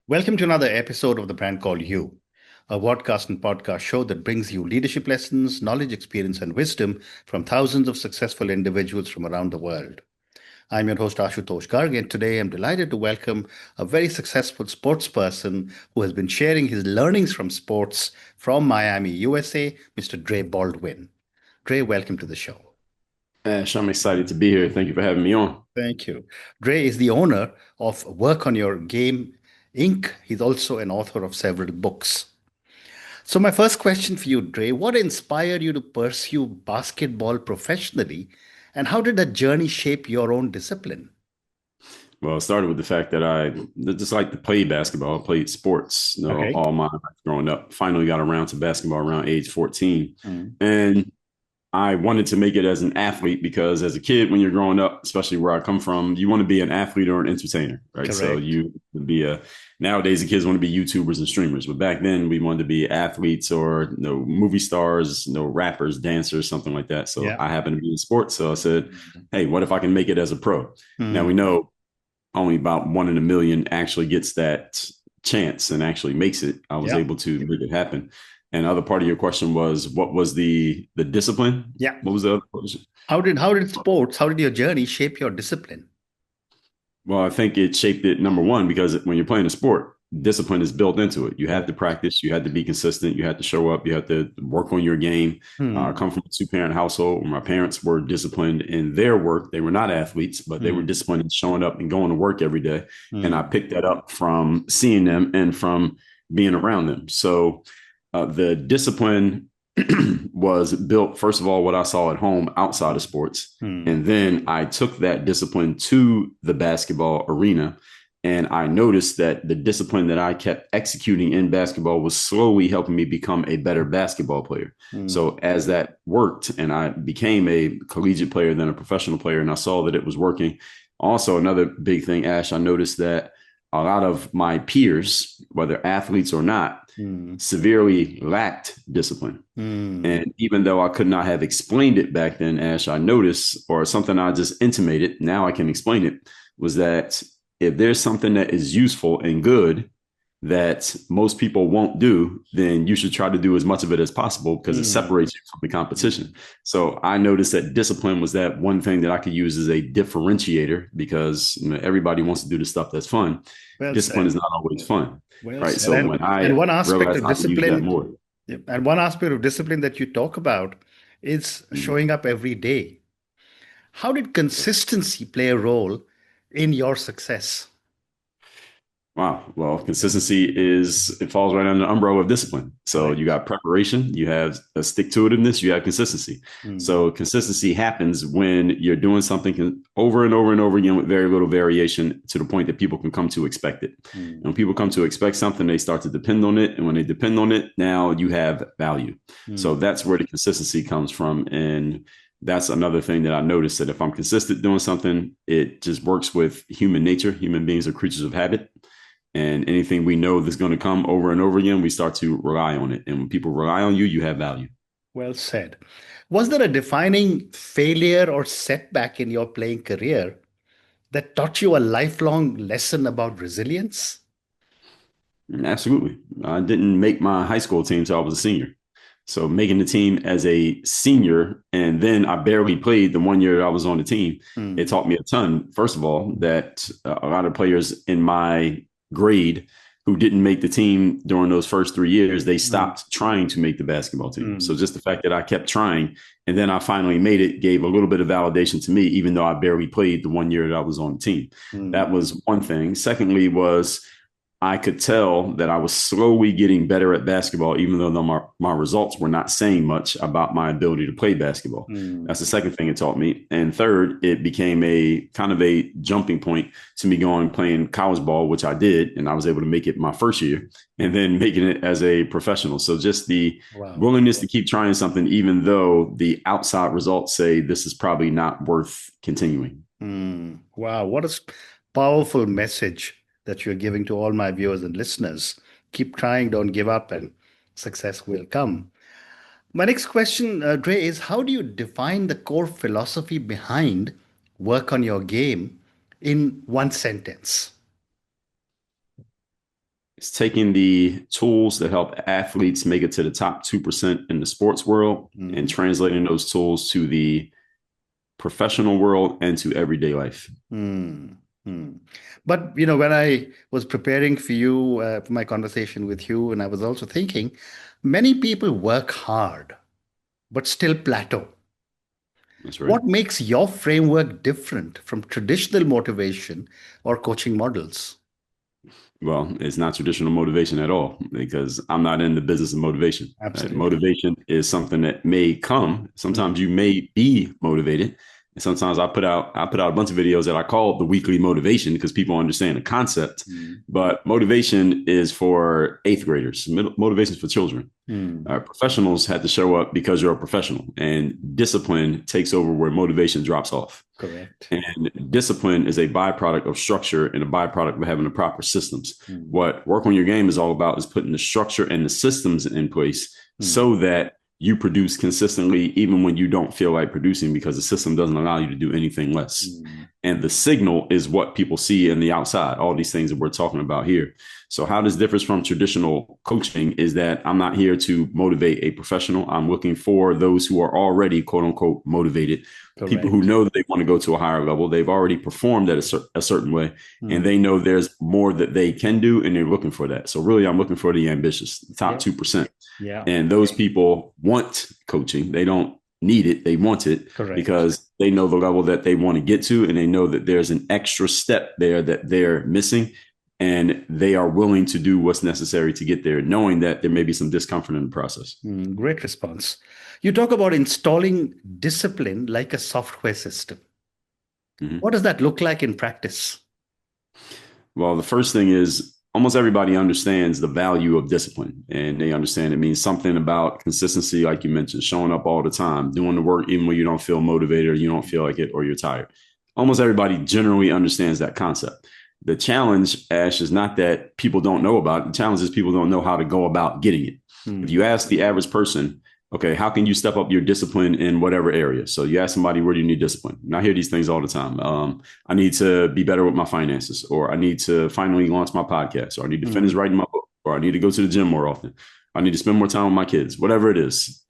Welcome to another episode of The Brand Called You, a podcast and podcast show that brings you leadership lessons, knowledge, experience, and wisdom from thousands of successful individuals from around the world. I'm your host, Ashutosh Garg, and today I'm delighted to welcome a very successful sports person who has been sharing his learnings from sports from Miami, USA, Mr. Dre Baldwin. Dre, welcome to the show. Ash, I'm excited to be here. Thank you for having me on. Thank you. Dre is the owner of Work on Your Game Inc. He's also an author of several books. So, my first question for you, Dre, what inspired you to pursue basketball professionally, and how did that journey shape your own discipline? Well, it started with the fact that I just like to play basketball. I played sports, Okay. all my life growing up. Finally got around to basketball around age 14. Mm. And I wanted to make it as an athlete because as a kid, when you're growing up, especially where I come from, you want to be an athlete or an entertainer, right? So Correct. you would be nowadays the kids want to be YouTubers and streamers, but back then we wanted to be athletes or movie stars, rappers, dancers, something like that. So Yeah. I happened to be in sports. So I said, Mm. hey, what if I can make it as a pro? Now we Mm. know only about one in a million actually gets that chance and actually makes it. I was Yeah. able to make it happen. And the other part of your question was, what was the discipline? Yeah. What was the other question? How did your journey shape your discipline? Well, I think it shaped it, number one, because when you're playing a sport, discipline is built into it. You have to Correct. practice, you had to be consistent, you had to show up, you had to work on your game. I Hmm. come from a two-parent household where my parents were disciplined in their work. They were not athletes, but they were Hmm. disciplined in showing up and going to work every day. And I Hmm. picked that up from seeing them and from being around them. So the discipline was built, first of all, what I saw at home outside of sports. Hmm. And then I took that discipline to the basketball arena. And I noticed that the discipline that I kept executing in basketball was slowly helping me become a better basketball player. Hmm. So as that worked and I became a collegiate player, then a professional player, and I saw that it was working. Also, another big thing, Ash, I noticed that a lot of my peers, whether athletes or not, Hmm. severely lacked discipline. Hmm. And even though I could not have explained it back then, Ash, I noticed, or something I just intimated, now I can explain it, was that if there's something that is useful and good that most people won't do, then you should try to do as much of it as possible because it Hmm. separates you from the competition. So I noticed that discipline was that one thing that I could use as a differentiator because everybody wants to do the stuff that's fun. Well Discipline said. is not always fun, Well right? said. So when And I one aspect realized of I could use that discipline, more. yep, and one aspect of discipline that you talk about is Mhm. showing up every day. How did consistency play a role in your success? Wow. Well, consistency it falls right under the umbrella of discipline. So you Correct. got preparation, you have a stick to itiveness, you have consistency. Hmm. So consistency happens when you're doing something over and over and over again with very little variation to the point that people can come to expect it. And Hmm. when people come to expect something, they start to depend on it. And when they depend on it, now you have value. So Hmm. that's where the consistency comes from. And that's another thing that I noticed that if I'm consistent doing something, it just works with human nature. Human beings are creatures of habit. And anything we know that's going to come over and over again, we start to rely on it. And when people rely on you, you have value. Well said. Was there a defining failure or setback in your playing career that taught you a lifelong lesson about resilience? Absolutely. I didn't make my high school team until I was a senior. So making the team as a senior, and then I barely played the 1 year I was on the team. It Hmm. taught me a ton. First of all, that a lot of players in my grade who didn't make the team during those first 3 years, they Hmm. stopped trying to make the basketball team. So Hmm. just the fact that I kept trying and then I finally made it gave a little bit of validation to me, even though I barely played the 1 year that I was on the team. That Hmm. was one thing. Secondly, was I could tell that I was slowly getting better at basketball, even though my results were not saying much about my ability to play basketball. Hmm. That's the second thing it taught me. And third, it became a kind of a jumping point to me going playing college ball, which I did. And I was able to make it my first year and then making it as a professional. So just the Wow. willingness to keep trying something, even though the outside results say this is probably not worth continuing. Hmm. Wow. What a powerful message that you're giving to all my viewers and listeners. Keep trying, don't give up, and success will come. My next question, Dre, is how do you define the core philosophy behind work on your game in one sentence? It's taking the tools that help athletes make it to the top 2% in the sports world and translating those tools to the professional world and to everyday life. But, when I was preparing for you, for my conversation with you, and I was also thinking, many people work hard, but still plateau. That's right. What makes your framework different from traditional motivation or coaching models? Well, it's not traditional motivation at all because I'm not in the business of motivation. Absolutely. Motivation is something that may come. Sometimes you may be motivated. And sometimes I put out a bunch of videos that I call the weekly motivation because people understand the concept. But motivation is for eighth graders. Motivation is for children. Professionals had to show up because you're a professional, and discipline takes over where motivation drops off. Correct. And discipline is a byproduct of structure and a byproduct of having the proper systems. What Work on Your Game is all about is putting the structure and the systems in place so that you produce consistently, even when you don't feel like producing, because the system doesn't allow you to do anything less. And the signal is what people see in the outside, all these things that we're talking about here. So how this differs from traditional coaching is that I'm not here to motivate a professional. I'm looking for those who are already, quote unquote, motivated. Correct. People who know that they want to go to a higher level. They've already performed at a certain way, and they know there's more that they can do, and they're looking for that. So really, I'm looking for the ambitious, the top 2%. Yeah. And those people want coaching. They don't need it. They want it. Correct. Because they know the level that they want to get to, and they know that there's an extra step there that they're missing. And they are willing to do what's necessary to get there, knowing that there may be some discomfort in the process. Great response. You talk about installing discipline like a software system. What does that look like in practice? Well, the first thing is almost everybody understands the value of discipline, and they understand it means something about consistency, like you mentioned, showing up all the time, doing the work even when you don't feel motivated or you don't feel like it or you're tired. Almost everybody generally understands that concept. The challenge, Ash, is not that people don't know about it. The challenge is people don't know how to go about getting it. If you ask the average person, okay, how can you step up your discipline in whatever area? So you ask somebody, where do you need discipline? And I hear these things all the time. I need to be better with my finances, or I need to finally launch my podcast, or I need to finish writing my book, or I need to go to the gym more often. I need to spend more time with my kids, whatever it is.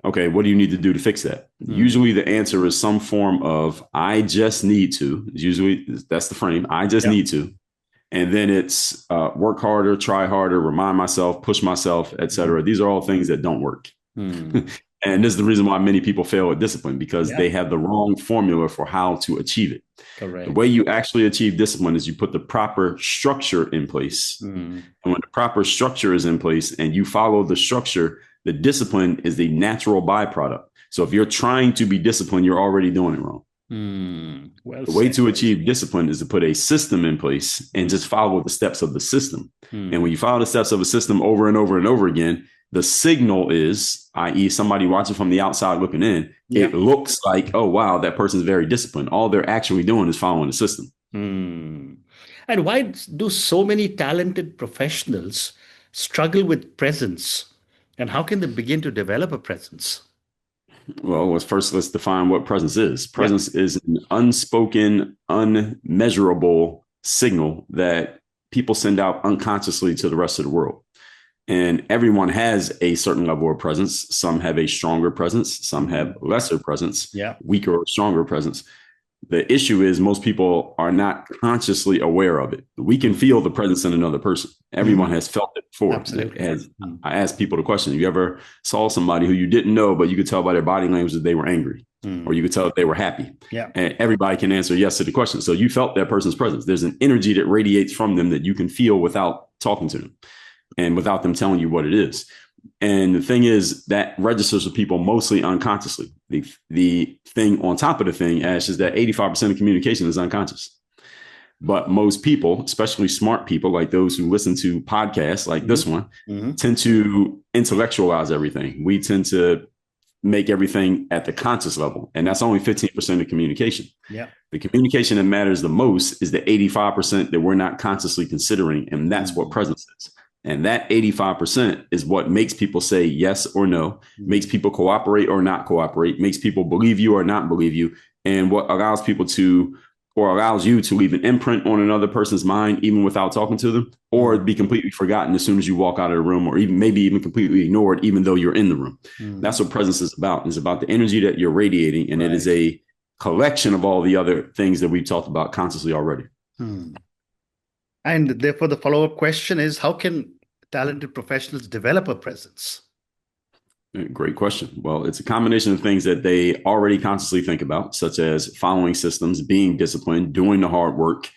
Okay, what do you need to do to fix that? Usually the answer is some form of, I just need to. Usually that's the frame. I just need to. And then it's work harder, try harder, remind myself, push myself, etc. These are all things that don't work. And this is the reason why many people fail at discipline, because they have the wrong formula for how to achieve it. Correct. The way you actually achieve discipline is you put the proper structure in place. And when the proper structure is in place and you follow the structure, the discipline is the natural byproduct. So if you're trying to be disciplined, you're already doing it wrong. The way to achieve discipline is to put a system in place and just follow the steps of the system. And when you follow the steps of a system over and over and over again, the signal is, i.e., somebody watching from the outside looking in, it looks like, oh, wow, that person's very disciplined. All they're actually doing is following the system. And why do so many talented professionals struggle with presence? And how can they begin to develop a presence? Well, let's define what presence is. Presence is an unspoken, unmeasurable signal that people send out unconsciously to the rest of the world. And everyone has a certain level of presence. Some have a stronger presence. Some have lesser presence, weaker or stronger presence. The issue is most people are not consciously aware of it. We can feel the presence in another person. Everyone has felt it before. Absolutely. I ask people the question, you ever saw somebody who you didn't know, but you could tell by their body language that they were angry, or you could tell that they were happy? And everybody can answer yes to the question. So you felt that person's presence. There's an energy that radiates from them that you can feel without talking to them and without them telling you what it is. And the thing is that registers with people mostly unconsciously. The thing on top of the thing, Ash, is that 85% of communication is unconscious. But most people, especially smart people like those who listen to podcasts like this one, tend to intellectualize everything. We tend to make everything at the conscious level. And that's only 15% of communication. The communication that matters the most is the 85% that we're not consciously considering. And that's what presence is. And that 85% is what makes people say yes or no, makes people cooperate or not cooperate, makes people believe you or not believe you, and what allows people to or allows you to leave an imprint on another person's mind, even without talking to them, or be completely forgotten as soon as you walk out of the room, or even maybe even completely ignored, even though you're in the room. That's what presence is about. It's about the energy that you're radiating, and it is a collection of all the other things that we've talked about consciously already. And therefore, the follow-up question is, how can talented professionals develop a presence? Great question. Well, it's a combination of things that they already consciously think about, such as following systems, being disciplined, doing the hard work,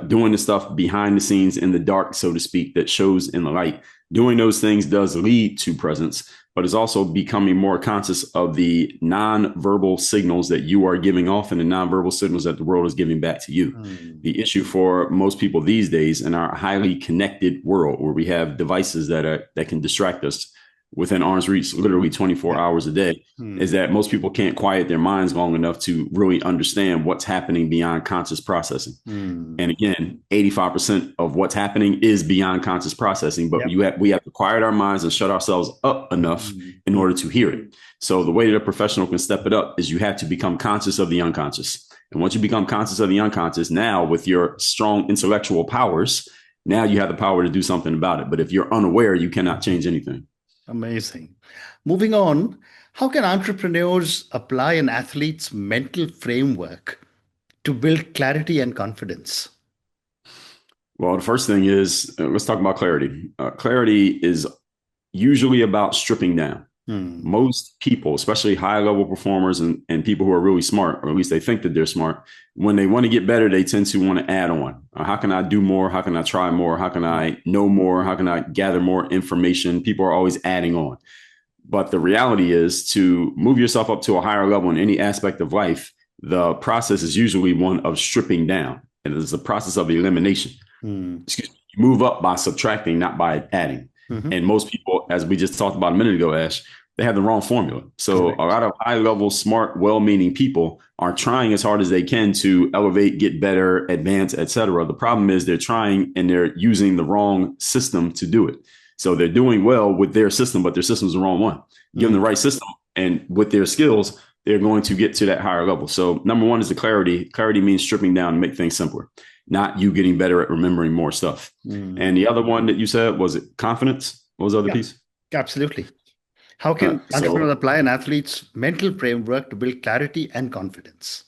doing the stuff behind the scenes in the dark, so to speak, that shows in the light. Doing those things does lead to presence, but it's also becoming more conscious of the nonverbal signals that you are giving off and the nonverbal signals that the world is giving back to you. The issue for most people these days in our highly connected world, where we have devices that can distract us within arm's reach, literally 24 hours a day, is that most people can't quiet their minds long enough to really understand what's happening beyond conscious processing. And again, 85% of what's happening is beyond conscious processing, but we have to quiet our minds and shut ourselves up enough in order to hear it. So the way that a professional can step it up is you have to become conscious of the unconscious. And once you become conscious of the unconscious, now with your strong intellectual powers, now you have the power to do something about it. But if you're unaware, you cannot change anything. Amazing. Moving on, how can entrepreneurs apply an athlete's mental framework to build clarity and confidence? Well, the first thing is, let's talk about clarity. Clarity is usually about stripping down. Most people, especially high-level performers and people who are really smart, or at least they think that they're smart, when they want to get better, they tend to want to add on. How can I do more? How can I try more? How can I know more? How can I gather more information? People are always adding on. But the reality is, to move yourself up to a higher level in any aspect of life, the process is usually one of stripping down. And it's a process of elimination. Excuse me. You move up by subtracting, not by adding. And most people, as we just talked about a minute ago, Ash, they have the wrong formula. So a lot of high level, smart, well-meaning people are trying as hard as they can to elevate, get better, advance, etc. The problem is they're trying and they're using the wrong system to do it. So they're doing well with their system, but their system's the wrong one. Give them the right system, and with their skills, they're going to get to that higher level. So number one is the clarity. Clarity means stripping down and make things simpler, not you getting better at remembering more stuff. And the other one that you said, was it confidence? What was the other piece? Absolutely. How can entrepreneurs apply an athlete's mental framework to build clarity and confidence?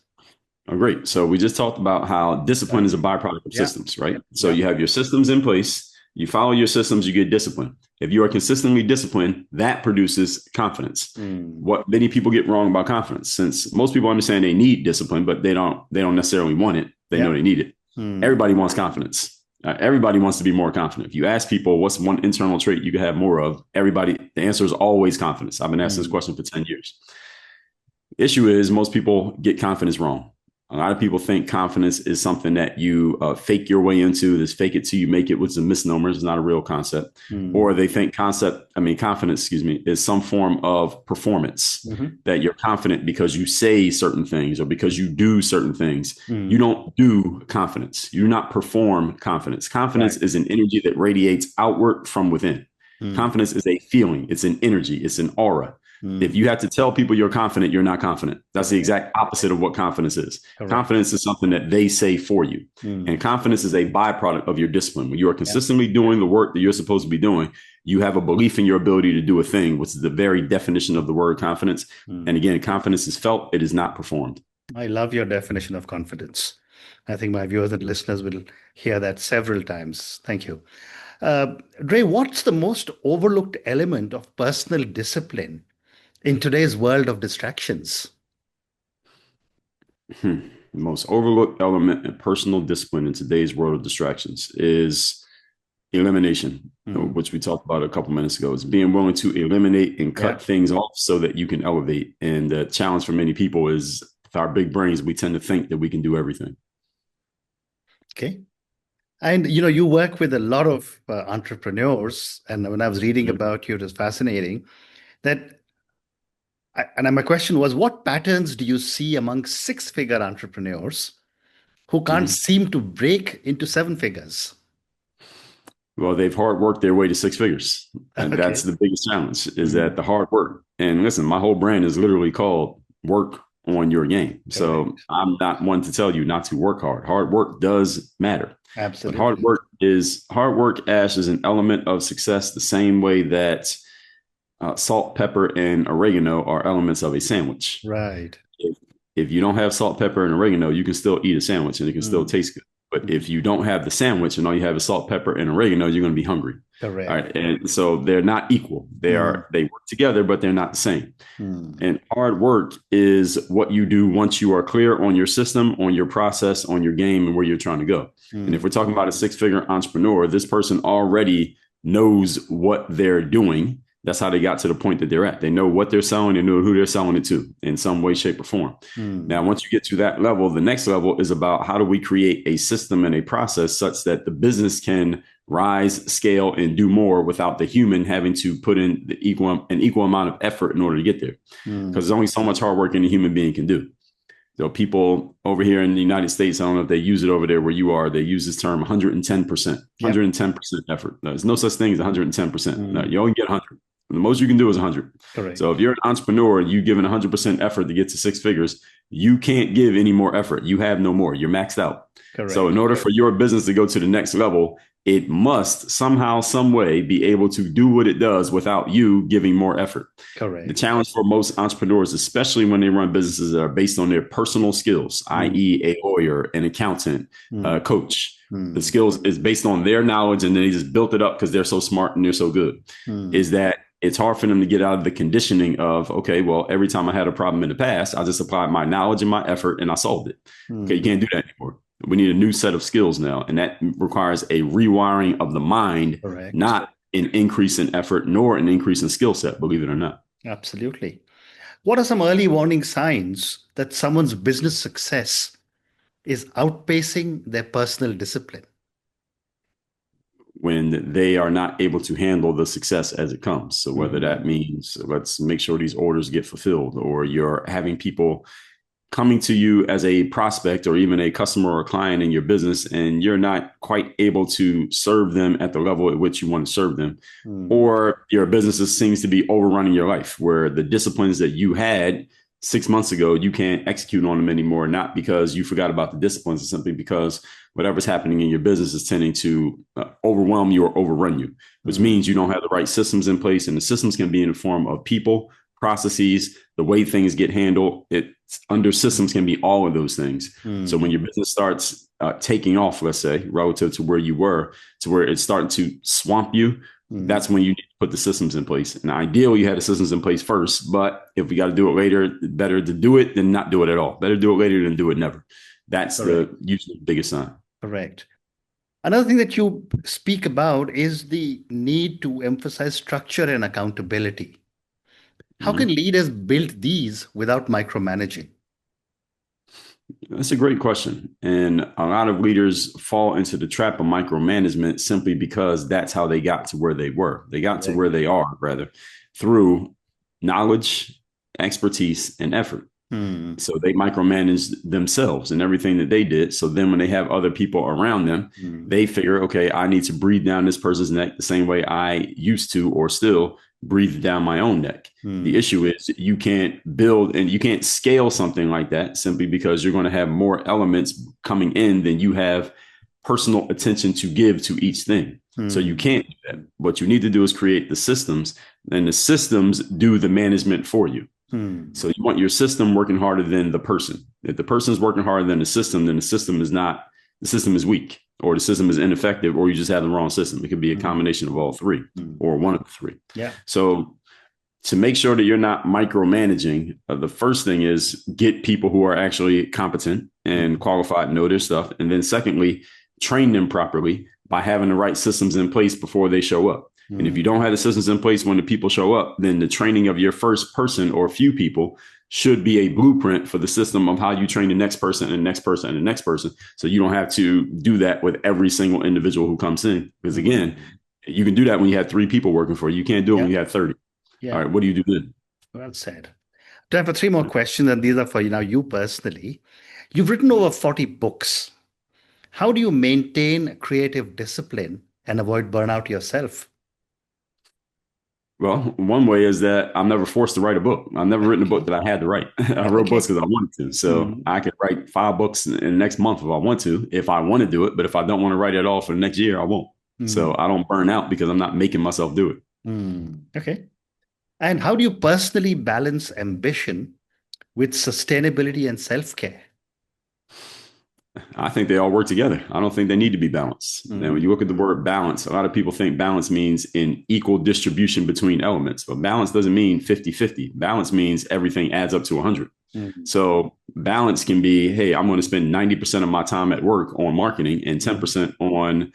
Oh, great. So we just talked about how discipline is a byproduct of systems, right? So you have your systems in place. You follow your systems, you get discipline. If you are consistently disciplined, that produces confidence. What many people get wrong about confidence, since most people understand they need discipline, but they don't necessarily want it. They know they need it. Everybody wants confidence. Everybody wants to be more confident. If you ask people what's one internal trait you could have more of, the answer is always confidence. I've been asking this question for 10 years. The issue is most people get confidence wrong. A lot of people think confidence is something that you fake your way into, this fake it till you make it, which is a misnomer. It's not a real concept. Or they think confidence, is some form of performance, that you're confident because you say certain things or because you do certain things. You don't do confidence. You do not perform confidence. Confidence is an energy that radiates outward from within. Confidence is a feeling. It's an energy. It's an aura. If you have to tell people you're confident, you're not confident. That's the exact opposite of what confidence is. Confidence is something that they say for you. And confidence is a byproduct of your discipline. When you are consistently doing the work that you're supposed to be doing, you have a belief in your ability to do a thing, which is the very definition of the word confidence. And again, confidence is felt. It is not performed. I love your definition of confidence. I think my viewers and listeners will hear that several times. Thank you. Dre, what's the most overlooked element of personal discipline in today's world of distractions? The most overlooked element in personal discipline in today's world of distractions is elimination, which we talked about a couple minutes ago. It's being willing to eliminate and cut things off so that you can elevate. And the challenge for many people is, with our big brains, we tend to think that we can do everything. Okay. And, you work with a lot of entrepreneurs. And when I was reading about you, it was fascinating that. And my question was, what patterns do you see among six-figure entrepreneurs who can't seem to break into seven figures? Well, they've hard worked their way to six figures. And that's the biggest challenge, is that the hard work. And listen, my whole brand is literally called work, on your game. So Correct. I'm not one to tell you not to work hard. Hard work does matter. But Absolutely. hard work, Ash, is an element of success the same way that salt, pepper, and oregano are elements of a sandwich. Right. If, if you don't have salt, pepper, and oregano, you can still eat a sandwich and it can still Mm, taste good. But if mm. you don't have the sandwich and all you have is salt, pepper, and oregano, you're going to be hungry. All Correct. right. And so they're not equal. Mm, They work together, but they're not the same. mm, And hard work is what you do once you are clear on your system, on your process, on your game, and where you're trying to go. And if mm, we're talking about a six-figure entrepreneur, this person already knows what they're doing. That's how they got to the point that they're at. They know what they're selling, they know who they're selling it to in some way, shape, or form. Now, mm. once you get to that level, the next level is about how do we create a system and a process such that the business can rise, scale, and do more without the human having to put in an equal amount of effort in order to get there. Because Mm. there's only so much hard work any human being can do. So people over here in the United States, I don't know if they use it over there where you are, they use this term 110%, Yep. 110% effort. There's no such thing as 110%. No, Mm. you only get 100. The most you can do is 100. So Correct. if you're an entrepreneur and you give 100% effort to get to six figures, you can't give any more effort. You have no more. You're maxed out. So in Correct. order for your business to go to the next level, it must somehow, some way be able to do what it does without you giving more effort. The Correct. challenge for most entrepreneurs, especially when they run businesses that are based on their personal skills, Mm. i.e., a lawyer, an accountant, a Mm. coach, the Mm. skills is based on their knowledge and they just built it up because they're so smart and they're so good, is Mm. that it's hard for them to get out of the conditioning of, okay, well, every time I had a problem in the past, I just applied my knowledge and my effort and I solved it. Okay, you Mm. can't do that anymore. We need a new set of skills now. And that requires a rewiring of the mind, Correct. not an increase in effort nor an increase in skill set, believe it or not. Absolutely. What are some early warning signs that someone's business success is outpacing their personal discipline? When they are not able to handle the success as it comes. So whether that Mm. means let's make sure these orders get fulfilled, or you're having people coming to you as a prospect or even a customer or a client in your business, and you're not quite able to serve them at the level at which you want to serve them, Mm. or your business seems to be overrunning your life, where the disciplines that you had 6 months ago, you can't execute on them anymore, not because you forgot about the disciplines, it's simply because whatever's happening in your business is tending to overwhelm you or overrun you, which Mm. means you don't have the right systems in place. And the systems can be in the form of people, processes, the way things get handled. It under systems can be all of those things. So when Mm. your business starts taking off, let's say, relative to where you were, to where it's starting to swamp you, Mm. that's when you need to put the systems in place. And ideally, you had the systems in place first. But if we got to do it later, better to do it than not do it at all. Better do it later than do it never. That's Correct. the usually the biggest sign. Correct. Another thing that you speak about is the need to emphasize structure and accountability. How can Mhm. leaders build these without micromanaging? That's a great question. And a lot of leaders fall into the trap of micromanagement simply because that's how they got to where they were. They got to where Correct. they are, rather, through knowledge, expertise, and effort. Hmm. So they micromanage themselves and everything that they did. So then when they have other people around them, Hmm. they figure, okay, I need to breathe down this person's neck the same way I used to or still breathe down my own neck. The Hmm. issue is you can't build and you can't scale something like that simply because you're going to have more elements coming in than you have personal attention to give to each thing. So you Hmm. can't do that. What you need to do is create the systems, and the systems do the management for you. Hmm. So you want your system working harder than the person. If the person is working harder than the system, then the system is weak, or the system is ineffective, or you just have the wrong system. It could be a Hmm. combination of all three Hmm. or one of the three. Yeah. So to make sure that you're not micromanaging, the first thing is get people who are actually competent and Hmm. qualified and know their stuff. And then secondly, train them properly by having the right systems in place before they show up. And if Hmm. you don't have the systems in place when the people show up, then the training of your first person or few people should be a blueprint for the system of how you train the next person and the next person and the next person. So you don't have to do that with every single individual who comes in. Because again, Hmm. you can do that when you have three people working for you. You can't do it when Yeah. you have 30. All Yeah. right, what do you do then? Well said. Time for three more questions, and these are for you now, you personally. You've written over 40 books. How do you maintain creative discipline and avoid burnout yourself? Well, one way is that I'm never forced to write a book. I've never written a book that I had to write. I wrote books Okay. because I wanted to. So Mm, I could write 5 books in the next month if I want to, if I want to do it. But if I don't want to write it all for the next year, I won't. So mm, I don't burn out because I'm not making myself do it. Okay. And how do you personally balance ambition with sustainability and self-care? I think they all work together. I don't think they need to be balanced. And when Mm, you look at the word balance, a lot of people think balance means an equal distribution between elements, but balance doesn't mean 50-50. Balance means everything adds up to 100. mm, So balance can be, hey, I'm going to spend 90% of my time at work on marketing and mm. 10% on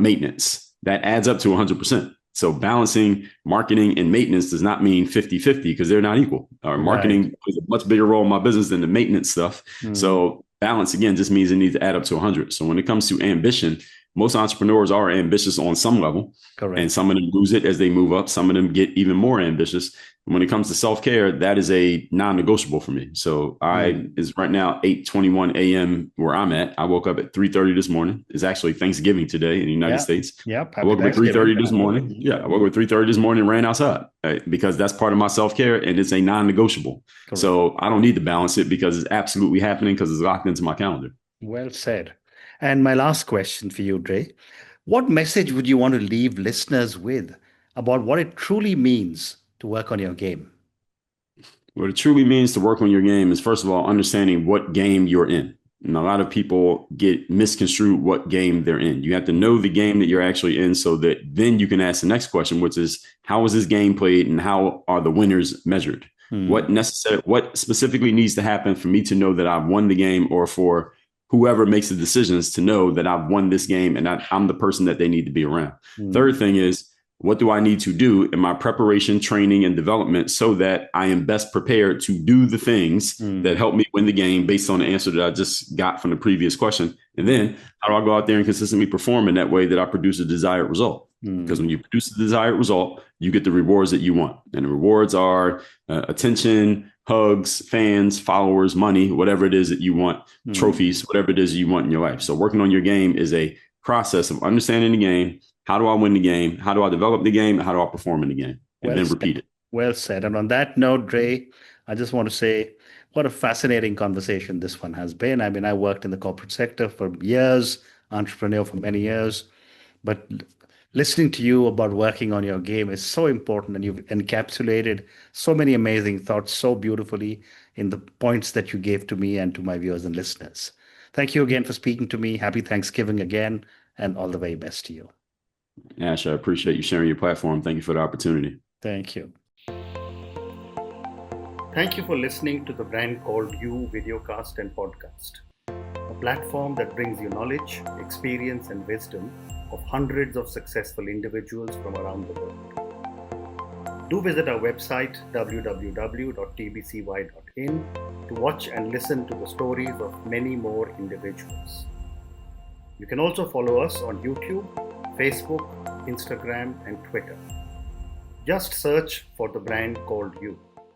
maintenance. That adds up to 100%. So balancing marketing and maintenance does not mean 50-50 because they're not equal. Right. Marketing plays a much bigger role in my business than the maintenance stuff. Mm, So balance, again, just means it needs to add up to 100. So when it comes to ambition, most entrepreneurs are ambitious on some level, and correct. some of them lose it as they move up. Some of them get even more ambitious. When it comes to self-care, that is a non-negotiable for me. So I Mm. is right now 8:21 a.m. where I'm at. I woke up at 3:30 this morning. It's actually Thanksgiving today in the United Yeah. States. Yep. I Happy woke up at Thanksgiving. 3:30 this morning. Yeah, I woke up at 3:30 this morning and ran outside, right? Because that's part of my self-care and it's a non-negotiable. Correct. So I don't need to balance it because it's absolutely happening because it's locked into my calendar. Well said. And my last question for you, Dre. What message would you want to leave listeners with about what it truly means to work on your game? What it truly means to work on your game is, first of all, understanding what game you're in. And a lot of people get misconstrued what game they're in. You have to know the game that you're actually in so that then you can ask the next question, which is how is this game played and how are the winners measured? Hmm. What specifically needs to happen for me to know that I've won the game, or for whoever makes the decisions to know that I've won this game and I'm the person that they need to be around. Third Hmm. thing is, what do I need to do in my preparation, training, and development so that I am best prepared to do the things that Hmm. help me win the game based on the answer that I just got from the previous question? And then how do I go out there and consistently perform in that way that I produce a desired result? Because when Hmm. you produce a desired result, you get the rewards that you want. And the rewards are attention, hugs, fans, followers, money, whatever it is that you want, Hmm. trophies, whatever it is you want in your life. So working on your game is a process of understanding the game. How do I win the game? How do I develop the game? How do I perform in the game? And Well then said. repeat it. Well said. And on that note, Dre, I just want to say what a fascinating conversation this one has been. I mean, I worked in the corporate sector for years, entrepreneur for many years, but listening to you about working on your game is so important, and you've encapsulated so many amazing thoughts so beautifully in the points that you gave to me and to my viewers and listeners. Thank you again for speaking to me. Happy Thanksgiving again, and all the very best to you. Ash, I appreciate you sharing your platform. Thank you for the opportunity. Thank you. Thank you for listening to the Brand Called You videocast and podcast, a platform that brings you knowledge, experience, and wisdom of hundreds of successful individuals from around the world. Do visit our website www.tbcy.in to watch and listen to the stories of many more individuals. You can also follow us on YouTube, Facebook, Instagram, and Twitter. Just search for the Brand Called You.